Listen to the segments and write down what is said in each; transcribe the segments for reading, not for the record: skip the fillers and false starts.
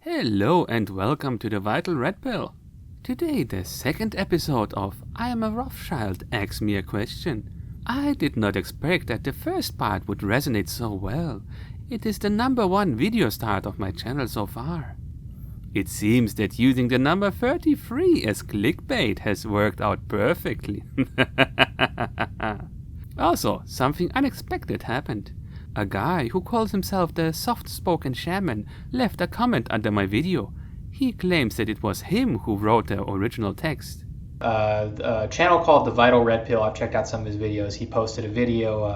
Hello and welcome to the Vital Redpill. Today the second episode of I am a Rothschild, ask me a question. I did not expect that the first part would resonate so well. It is the #1 video start of my channel so far. It seems that using the number 33 as clickbait has worked out perfectly. Also, something unexpected happened. A guy who calls himself the soft-spoken shaman left a comment under my video. He claims that it was him who wrote the original text. A channel called The Vital Redpill. I've checked out some of his videos. He posted a video,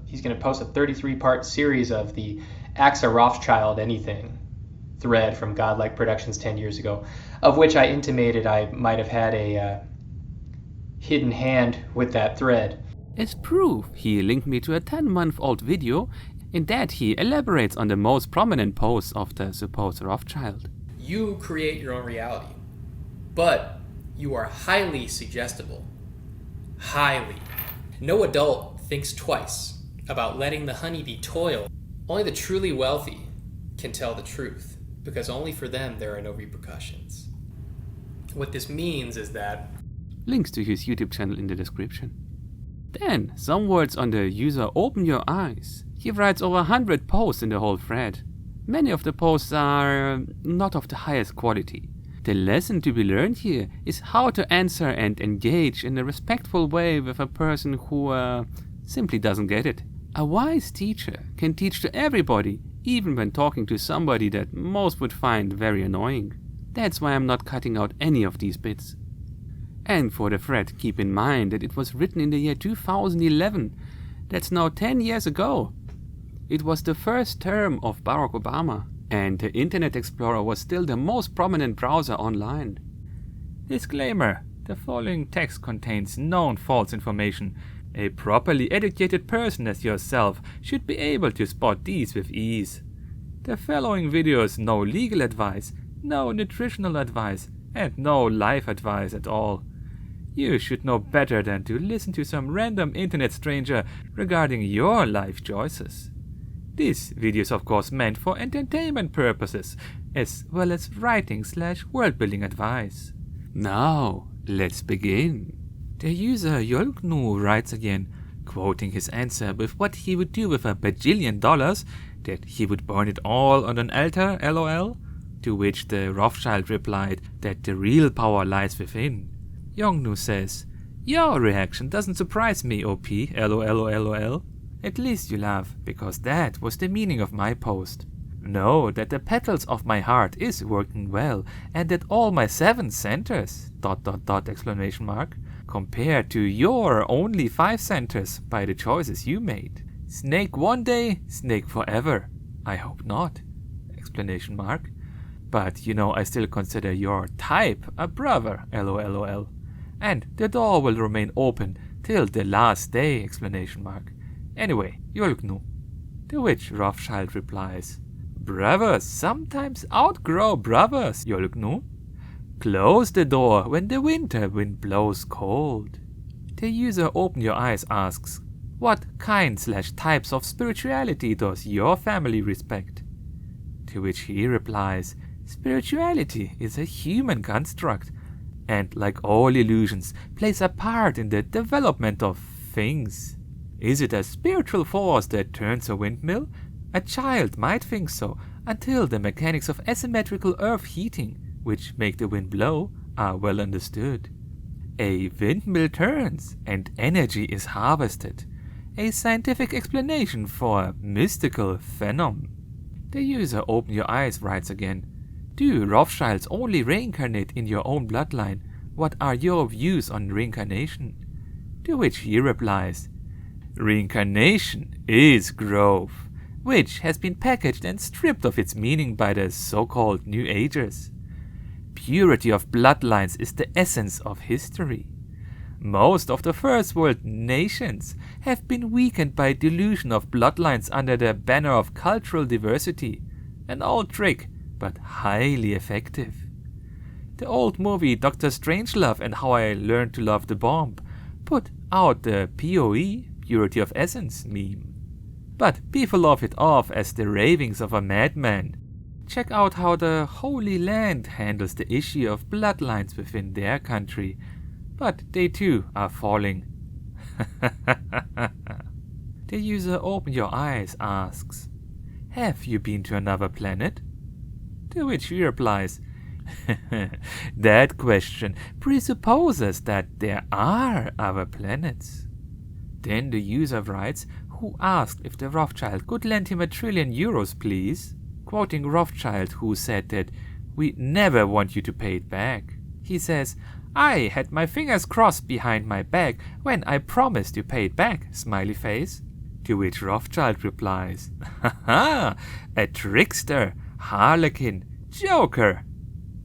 he's going to post a 33-part series of the Axe a Rothschild Anything thread from Godlike Productions 10 years ago, of which I intimated I might have had a hidden hand with that thread. As proof, he linked me to a 10-month-old video. In that he elaborates on the most prominent posts of the supposed Rothschild. You create your own reality, but you are highly suggestible. Highly. No adult thinks twice about letting the honeybee toil. Only the truly wealthy can tell the truth, because only for them there are no repercussions. What this means is that... Links to his YouTube channel in the description. Then, some words on the user Open Your Eyes. He writes over 100 posts in the whole thread. Many of the posts are not of the highest quality. The lesson to be learned here is how to answer and engage in a respectful way with a person who simply doesn't get it. A wise teacher can teach to everybody, even when talking to somebody that most would find very annoying. That's why I'm not cutting out any of these bits. And for the thread, keep in mind that it was written in the year 2011. That's now 10 years ago. It was the first term of Barack Obama, and the Internet Explorer was still the most prominent browser online. Disclaimer: the following text contains known false information. A properly educated person as yourself should be able to spot these with ease. The following video is no legal advice, no nutritional advice, and no life advice at all. You should know better than to listen to some random internet stranger regarding your life choices. This video is of course meant for entertainment purposes, as well as writing/world-building advice. Now, let's begin. The user Yolknu writes again, quoting his answer with what he would do with $1 bajillion, that he would burn it all on an altar, lol. To which the Rothschild replied that the real power lies within. Yongnu says, "Your reaction doesn't surprise me, OP, lol. At least you laugh, because that was the meaning of my post. Know that the petals of my heart is working well, and that all my 7 centers, ... compared to your only 5 centers by the choices you made. Snake one day, snake forever. I hope not, ! But you know I still consider your type a brother, lol. And the door will remain open till the last day, ! Anyway, Yolknu." To which Rothschild replies, "Brothers sometimes outgrow brothers, Yolknu. Close the door when the winter wind blows cold." The user Open Your Eyes asks, "What kind/types of spirituality does your family respect?" To which he replies, "Spirituality is a human construct, and like all illusions, plays a part in the development of things. Is it a spiritual force that turns a windmill? A child might think so, until the mechanics of asymmetrical earth heating, which make the wind blow, are well understood. A windmill turns, and energy is harvested. A scientific explanation for a mystical phenomenon." The user Open Your Eyes writes again, "Do Rothschilds only reincarnate in your own bloodline? What are your views on reincarnation?" To which he replies, "Reincarnation is growth, which has been packaged and stripped of its meaning by the so-called New Agers. Purity of bloodlines is the essence of history. Most of the first world nations have been weakened by delusion of bloodlines under the banner of cultural diversity. An old trick, but highly effective. The old movie Dr. Strangelove and How I Learned to Love the Bomb put out the POE, Purity of Essence meme. But people laugh it off as the ravings of a madman. check out how the Holy Land handles the issue of bloodlines within their country. But they too are falling. The user Open Your Eyes asks, "Have you been to another planet?" To which he replies, "That question presupposes that there are other planets." Then the user writes, who asked if the Rothschild could lend him €1 trillion, please, quoting Rothschild, who said that "we never want you to pay it back." He says, "I had my fingers crossed behind my back when I promised to pay it back, smiley face." To which Rothschild replies, "Haha, a trickster, harlequin, joker."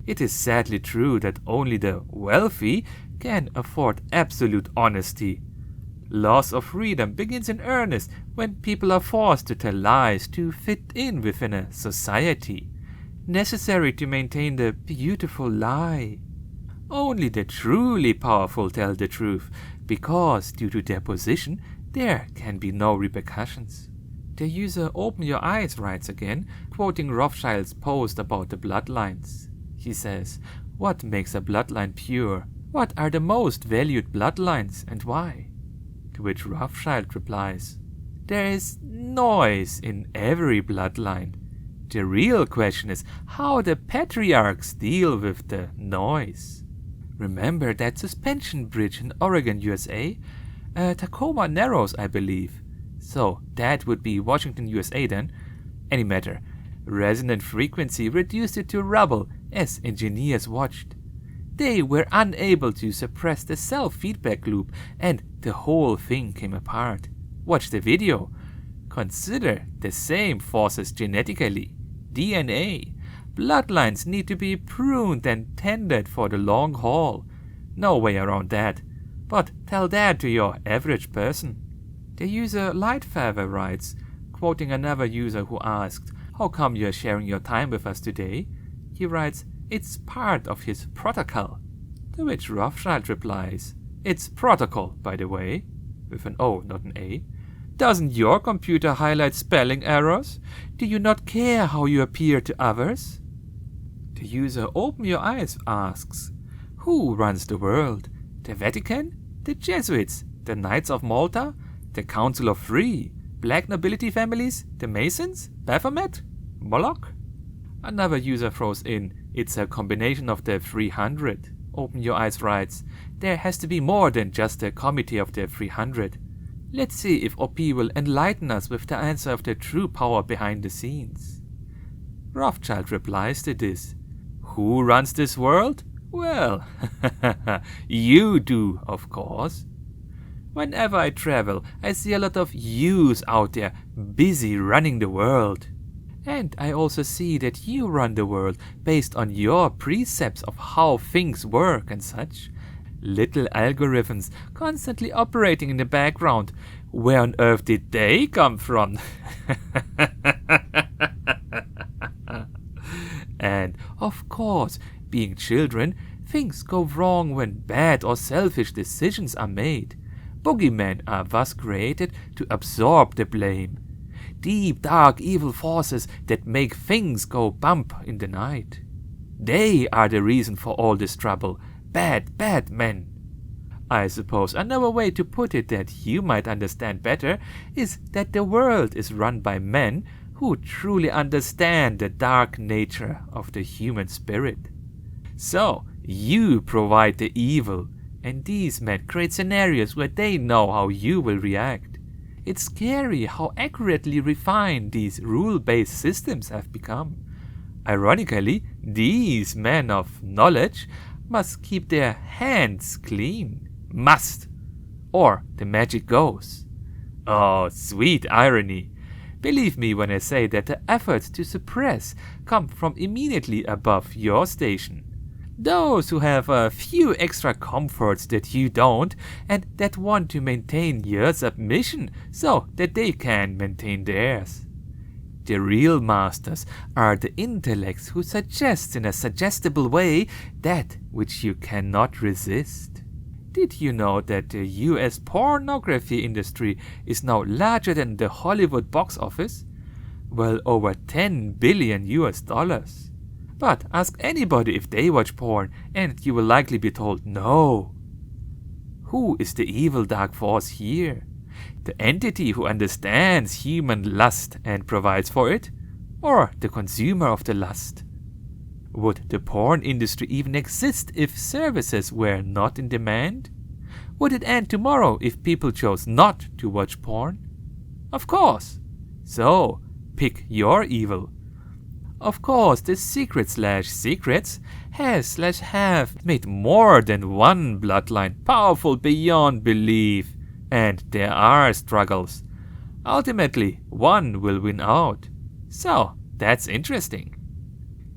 It is sadly true that only the wealthy can afford absolute honesty. Loss of freedom begins in earnest when people are forced to tell lies to fit in within a society, necessary to maintain the beautiful lie. Only the truly powerful tell the truth, because due to their position, there can be no repercussions. The user Open Your Eyes writes again, quoting Rothschild's post about the bloodlines. He says, "What makes a bloodline pure? What are the most valued bloodlines and why?" To which Rothschild replies, "There is noise in every bloodline. The real question is how the patriarchs deal with the noise." Remember that suspension bridge in Oregon, USA? Tacoma Narrows, I believe. So that would be Washington, USA then. Any matter. Resonant frequency reduced it to rubble as engineers watched. They were unable to suppress the self-feedback loop and the whole thing came apart. Watch the video. Consider the same forces genetically. DNA. Bloodlines need to be pruned and tended for the long haul. No way around that. But tell that to your average person. The user Lightfeather writes, quoting another user who asked, "How come you are sharing your time with us today?" He writes, "It's part of his protocol." To which Rothschild replies, "It's protocol, by the way," with an O, not an A. "Doesn't your computer highlight spelling errors? Do you not care how you appear to others?" The user Open Your Eyes asks, "Who runs the world? The Vatican? The Jesuits? The Knights of Malta? The Council of Three? Black nobility families? The Masons? Baphomet? Moloch?" Another user throws in, "It's a combination of the 300. Open Your Eyes writes, "There has to be more than just a committee of the 300. Let's see if OP will enlighten us with the answer of the true power behind the scenes." Rothschild replies to this, "Who runs this world? Well, you do, of course. Whenever I travel, I see a lot of yous out there busy running the world. And I also see that you run the world based on your precepts of how things work and such. Little algorithms constantly operating in the background. Where on earth did they come from?" And, of course, being children, things go wrong when bad or selfish decisions are made. Boogeymen are thus created to absorb the blame. Deep, dark, evil forces that make things go bump in the night. They are the reason for all this trouble. Bad, bad men. I suppose another way to put it that you might understand better is that the world is run by men who truly understand the dark nature of the human spirit. So, you provide the evil, and these men create scenarios where they know how you will react. It's scary how accurately refined these rule-based systems have become. Ironically, these men of knowledge must keep their hands clean. Must. Or the magic goes. Oh, sweet irony. Believe me when I say that the efforts to suppress come from immediately above your station. Those who have a few extra comforts that you don't, and that want to maintain your submission so that they can maintain theirs. The real masters are the intellects who suggest in a suggestible way that which you cannot resist. Did you know that the US pornography industry is now larger than the Hollywood box office? well over 10 billion US dollars. But ask anybody if they watch porn and you will likely be told no. Who is the evil dark force here? The entity who understands human lust and provides for it? Or the consumer of the lust? Would the porn industry even exist if services were not in demand? Would it end tomorrow if people chose not to watch porn? Of course. So, pick your evil. Of course, the secrets have made more than one bloodline powerful beyond belief, and there are struggles. Ultimately, one will win out. So, that's interesting.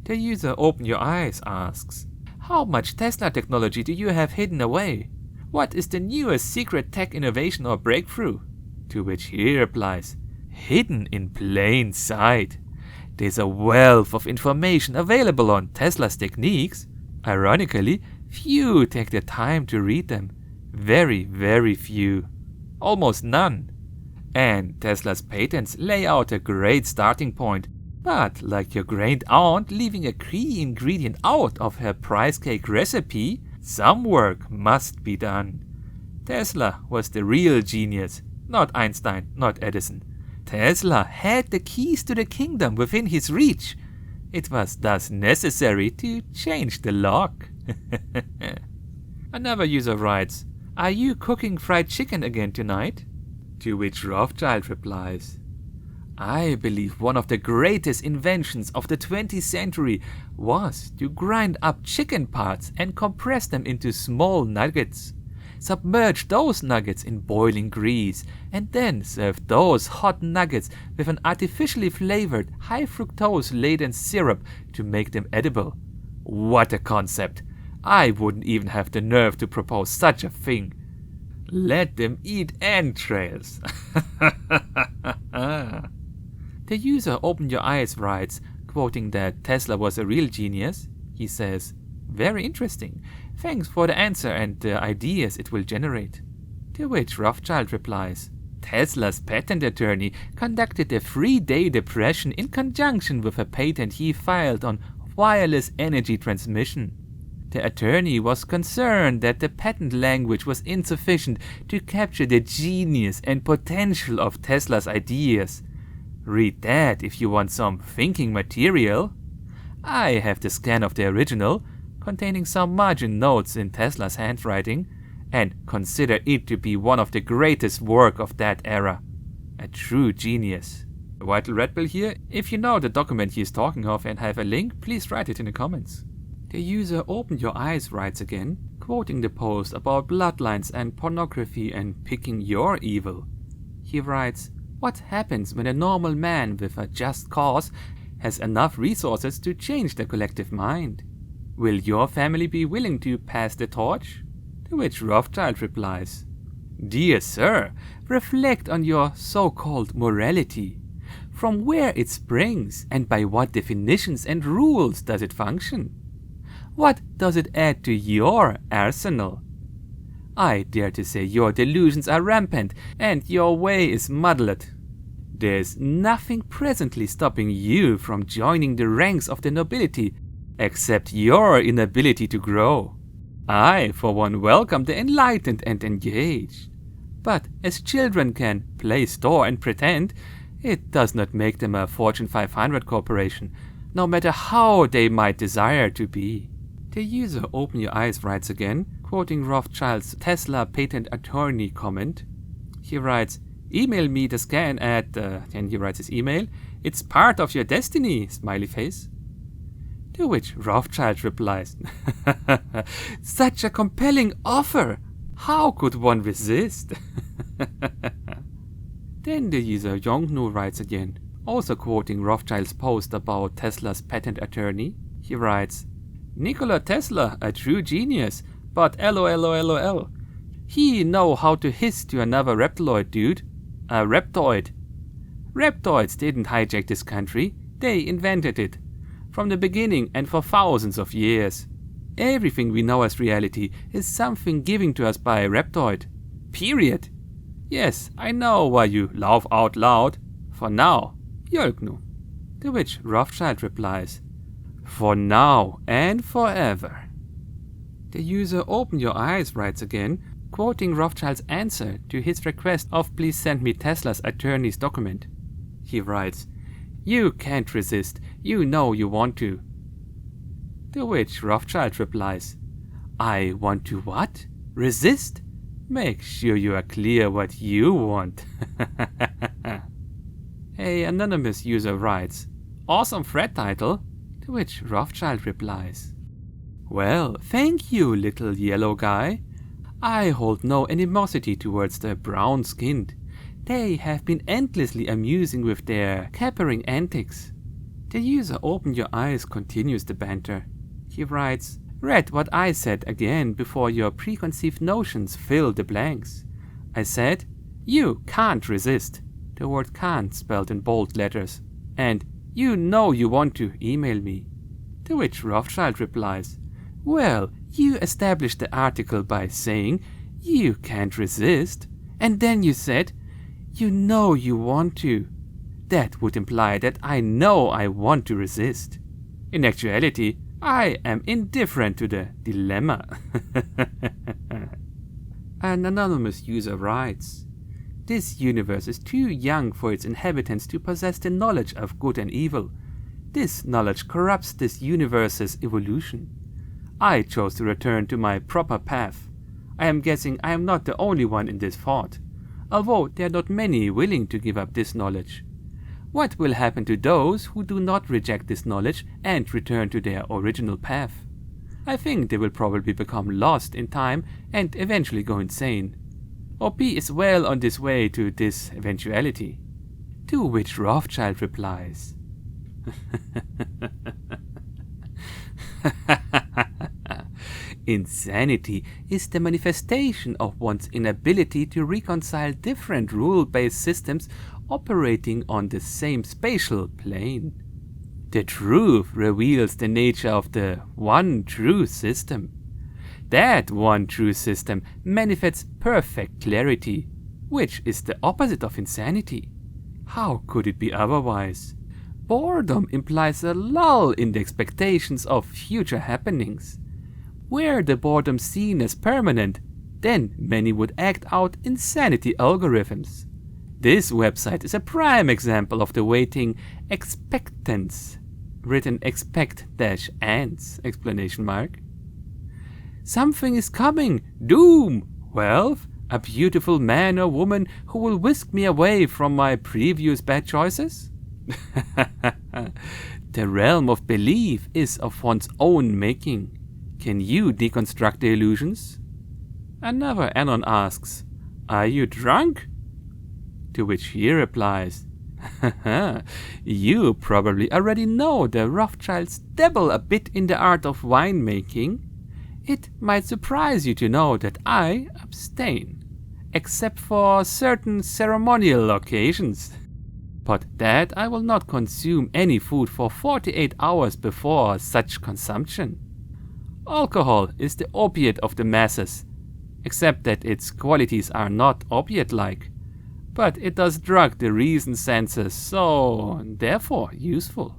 The user Open Your Eyes asks, how much Tesla technology do you have hidden away? What is the newest secret tech innovation or breakthrough? To which he replies, hidden in plain sight. There's a wealth of information available on Tesla's techniques. Ironically, few take the time to read them. Very, very few. Almost none. And Tesla's patents lay out a great starting point. But like your great aunt leaving a key ingredient out of her price cake recipe, some work must be done. Tesla was the real genius, not Einstein, not Edison. Tesla had the keys to the kingdom within his reach. It was thus necessary to change the lock. Another user writes, are you cooking fried chicken again tonight? To which Rothschild replies, I believe one of the greatest inventions of the 20th century was to grind up chicken parts and compress them into small nuggets. Submerge those nuggets in boiling grease and then serve those hot nuggets with an artificially flavored high fructose laden syrup to make them edible. What a concept! I wouldn't even have the nerve to propose such a thing. Let them eat entrails. The user Open Your Eyes writes, quoting that Tesla was a real genius. He says, very interesting. Thanks for the answer and the ideas it will generate. To which Rothschild replies, Tesla's patent attorney conducted a 3-day depression in conjunction with a patent he filed on wireless energy transmission. The attorney was concerned that the patent language was insufficient to capture the genius and potential of Tesla's ideas. Read that if you want some thinking material. I have the scan of the original, containing some margin notes in Tesla's handwriting, and consider it to be one of the greatest work of that era. A true genius. Vital Redpill here. If you know the document he is talking of and have a link, please write it in the comments. The user Open Your Eyes writes again, quoting the post about bloodlines and pornography and picking your evil. He writes, what happens when a normal man with a just cause has enough resources to change the collective mind? Will your family be willing to pass the torch? To which Rothschild replies, dear sir, reflect on your so-called morality. From where it springs and by what definitions and rules does it function? What does it add to your arsenal? I dare to say your delusions are rampant and your way is muddled. There's nothing presently stopping you from joining the ranks of the nobility, except your inability to grow. I, for one, welcome the enlightened and engaged. But as children can play store and pretend, it does not make them a Fortune 500 corporation, no matter how they might desire to be. The user Open Your Eyes writes again, quoting Rothschild's Tesla patent attorney comment. He writes, email me the scan at, and he writes his email, it's part of your destiny, smiley face. To which Rothschild replies, such a compelling offer! How could one resist? Then the user Yongnu writes again, also quoting Rothschild's post about Tesla's patent attorney. He writes, Nikola Tesla, a true genius, but LOL. He know how to hiss to another reptiloid dude. A reptoid. Reptoids didn't hijack this country, they invented it. From the beginning and for thousands of years. Everything we know as reality is something given to us by a reptoid. Period. Yes, I know why you laugh out loud. For now, Yolknu. To which Rothschild replies, for now and forever. The user Open Your Eyes writes again, quoting Rothschild's answer to his request of please send me Tesla's attorney's document. He writes, you can't resist, you know you want to. To which Rothschild replies, I want to what? Resist? Make sure you are clear what you want. A anonymous user writes, awesome thread title. To which Rothschild replies, well, thank you, little yellow guy. I hold no animosity towards the brown-skinned. They have been endlessly amusing with their capering antics. The user Open Your Eyes continues the banter. He writes, read what I said again before your preconceived notions fill the blanks. I said, you can't resist. The word can't spelled in bold letters. And you know you want to email me. To which Rothschild replies, well, you established the article by saying you can't resist, and then you said you know you want to. That would imply that I know I want to resist. In actuality, I am indifferent to the dilemma. An anonymous user writes, this universe is too young for its inhabitants to possess the knowledge of good and evil. This knowledge corrupts this universe's evolution. I chose to return to my proper path. I am guessing I am not the only one in this thought, although there are not many willing to give up this knowledge. What will happen to those who do not reject this knowledge and return to their original path? I think they will probably become lost in time and eventually go insane. OP is well on this way to this eventuality. To which Rothschild replies, insanity is the manifestation of one's inability to reconcile different rule-based systems operating on the same spatial plane. The truth reveals the nature of the one true system. That one true system manifests perfect clarity, which is the opposite of insanity. How could it be otherwise? Boredom implies a lull in the expectations of future happenings. Were the boredom seen as permanent, then many would act out insanity algorithms. This website is a prime example of the waiting expectance, written expect-ants, exclamation mark. Something is coming, doom, wealth, a beautiful man or woman who will whisk me away from my previous bad choices? The realm of belief is of one's own making. Can you deconstruct the illusions? Another Anon asks, are you drunk? To which he replies, you probably already know the Rothschilds dabble a bit in the art of winemaking. It might surprise you to know that I abstain, except for certain ceremonial occasions. But that I will not consume any food for 48 hours before such consumption. Alcohol is the opiate of the masses, except that its qualities are not opiate-like, but it does drug the reason senses, so therefore useful.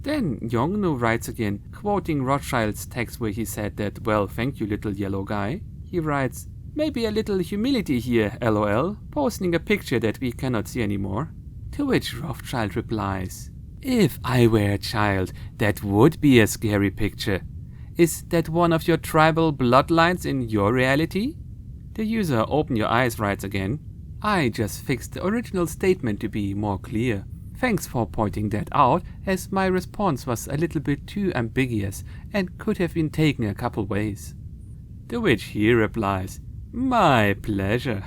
Then Yongnu writes again, quoting Rothschild's text where he said that, well, thank you, little yellow guy. He writes, maybe a little humility here, lol, posting a picture that we cannot see anymore. To which Rothschild replies, if I were a child, that would be a scary picture. Is that one of your tribal bloodlines in your reality? The user Open Your Eyes writes again, I just fixed the original statement to be more clear. Thanks for pointing that out, as my response was a little bit too ambiguous and could have been taken a couple ways. To which he replies, my pleasure.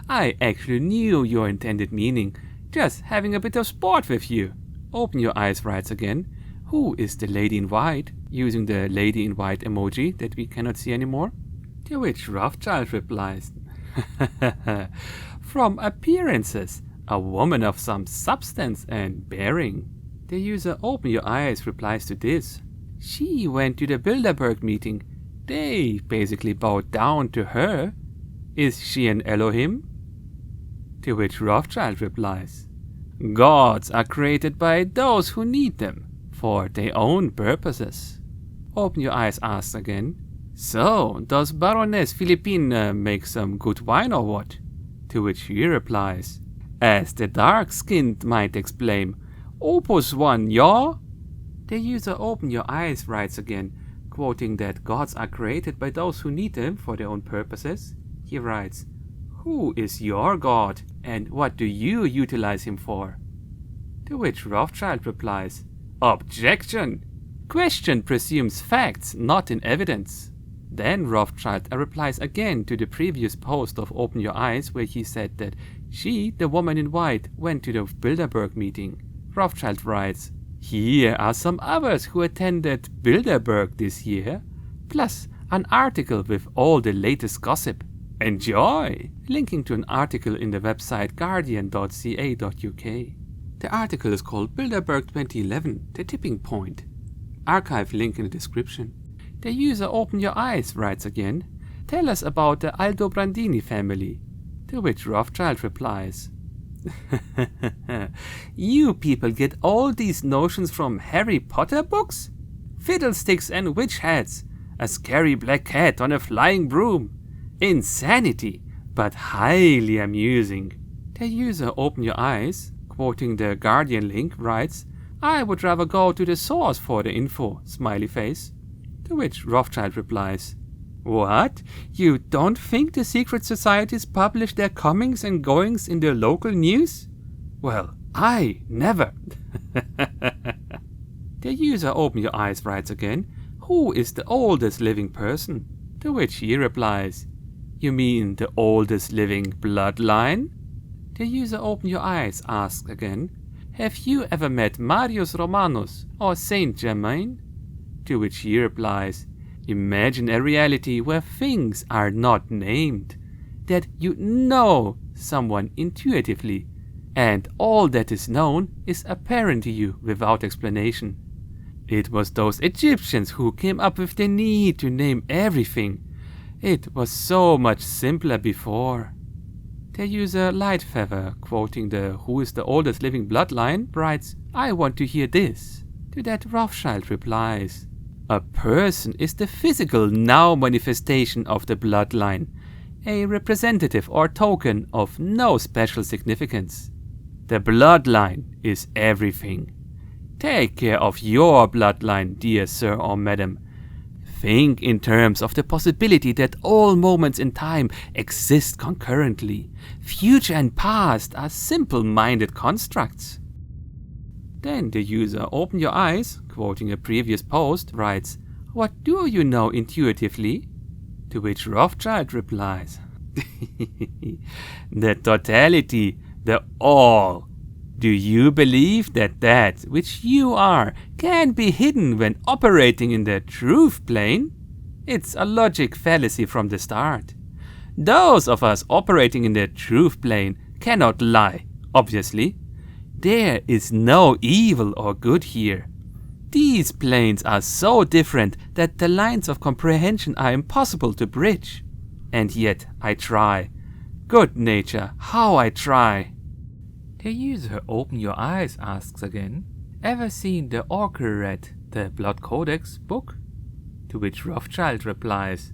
I actually knew your intended meaning, just having a bit of sport with you. Open Your Eyes writes again, who is the lady in white, using the lady in white emoji that we cannot see anymore? To which Rothschild replies, from appearances, a woman of some substance and bearing. The user Open Your Eyes replies to this, she went to the Bilderberg meeting. They basically bowed down to her. Is she an Elohim? To which Rothschild replies, Gods are created by those who need them for their own purposes. Open Your Eyes asks again, so, does Baroness Philippine make some good wine or what? To which he replies, as the dark-skinned might exclaim, Opus One, ja? The user Open Your Eyes writes again, quoting that gods are created by those who need them for their own purposes. He writes, who is your god, and what do you utilize him for? To which Rothschild replies, objection! Qeuestion presumes facts, not in evidence. Then Rothschild replies again to the previous post of Open Your Eyes, where he said that she, the woman in white, went to the Bilderberg meeting. Rothschild writes, here are some others who attended Bilderberg this year, plus an article with all the latest gossip. Enjoy! Linking to an article in the website guardian.ca.uk. The article is called Bilderberg 2011, The Tipping Point. Archive link in the description. The user Open Your Eyes writes again, tell us about the Aldobrandini family. To which Rothschild replies, you people get all these notions from Harry Potter books? Fiddlesticks and witch hats, a scary black cat on a flying broom. Insanity, but highly amusing. The user Open Your Eyes, quoting the Guardian link, writes, I would rather go to the source for the info, smiley face. To which Rothschild replies, what? You don't think the secret societies publish their comings and goings in the local news? Well, I never. The user Open Your Eyes writes again, who is the oldest living person? To which he replies, you mean the oldest living bloodline? The user Open Your Eyes asks again, have you ever met Marius Romanus or Saint Germain? To which he replies, imagine a reality where things are not named, that you know someone intuitively, and all that is known is apparent to you without explanation. It was those Egyptians who came up with the need to name everything. It was so much simpler before. The user Lightfeather, quoting the who is the oldest living bloodline, writes, I want to hear this. To that Rothschild replies, a person is the physical now manifestation of the bloodline, a representative or token of no special significance. The bloodline is everything. Take care of your bloodline, dear sir or madam. Think in terms of the possibility that all moments in time exist concurrently. Future and past are simple-minded constructs. Then the user Open Your Eyes, quoting a previous post, writes, what do you know intuitively? To which Rothschild replies, the totality, the all. Do you believe that that which you are can be hidden when operating in the truth plane? It's a logic fallacy from the start. Those of us operating in the truth plane cannot lie, obviously. There is no evil or good here. These planes are so different that the lines of comprehension are impossible to bridge. And yet I try. Good nature, how I try. The user Open Your Eyes asks again, ever seen the Orker-Red, the Blood Codex book? To which Rothschild replies,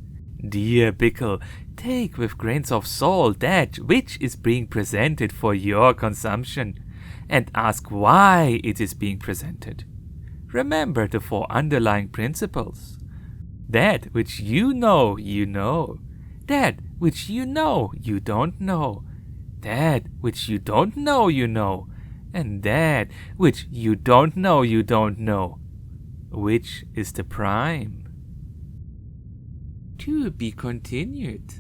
dear Bickle, take with grains of salt that which is being presented for your consumption, and ask why it is being presented. Remember the 4 underlying principles. That which you know, you know. That which you know, you don't know. That which you don't know, you know. And that which you don't know, you don't know. Which is the prime? To be continued.